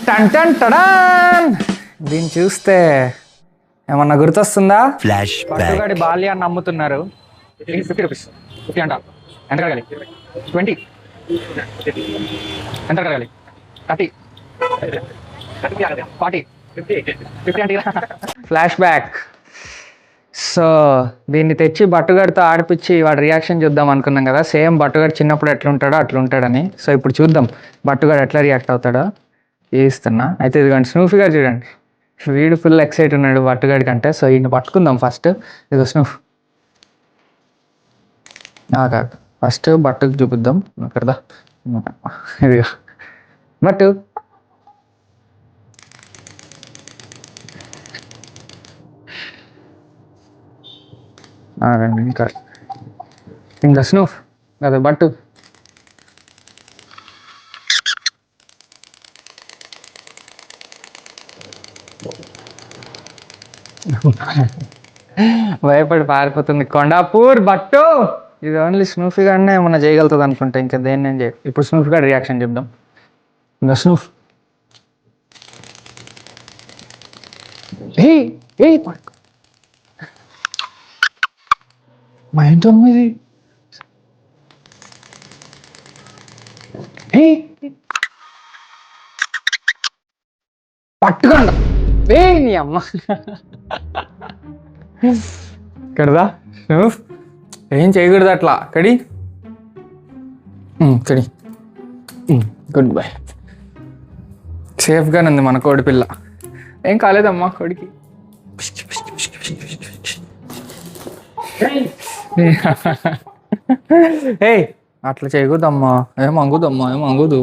టన్ టన్ టడాన్. దీన్ని చూస్తే ఏమన్నా గుర్తొస్తుందా? ఫ్లాష్ పట్టుగాడి బాల్యాన్ని నమ్ముతున్నారు. 50 రూపీస్ 50 అంట. ఎంత కడగాలి? 20 ఎంత కడగాలి? 30 40 50 అంటే ఫ్లాష్ బ్యాక్. సో దీన్ని తెచ్చి బట్టుగాడితో ఆడిపించి వాడి రియాక్షన్ చూద్దాం అనుకున్నాం కదా. సేమ్ బట్టుగాడు చిన్నప్పుడు ఎట్లుంటాడో అట్లుంటాడని. సో ఇప్పుడు చూద్దాం బట్టుగాడు ఎట్లా రియాక్ట్ అవుతాడో. ఇస్తున్నా అయితే ఇదిగోండి స్నూఫీ గారు చూడండి. వీడు ఫుల్ ఎక్సైట్ ఉన్నాడు బట్టుగాడి కంటే. సో ఈయన పట్టుకుందాం ఫస్ట్. ఇదిగో స్నూఫ్ కాదు ఫస్ట్ బట్టుకు చూపిద్దాం. ఇక్కడదా ఇదిగో బట్టు. ఇంకా ఇంకా స్నూఫ్ అదే బట్టు. భయపడి పారిపోతుంది. కొండాపూర్ బట్టు. ఇది ఓన్లీ స్నూఫీ గానే ఏమన్నా చేయగలుగుతుంది అనుకుంటా. ఇంకా దేన్ని నేను చేయ. ఇప్పుడు స్నూఫీ గారి రియాక్షన్ చెప్దాం. ఇంకా స్నూఫ్ మా ఏంటో ఇది పట్టుకోండి నీ అమ్మ. ఇక్కడదా ఏం చేయకూడదు అట్లా. కడి కడి. Good bye. సేఫ్గానే ఉంది మన కోడి పిల్ల. ఏం కాలేదమ్మా కోడికి. ఏ అట్లా చేయకూడదమ్మా. ఏం అంగుదమ్మా ఏం అంగుదు.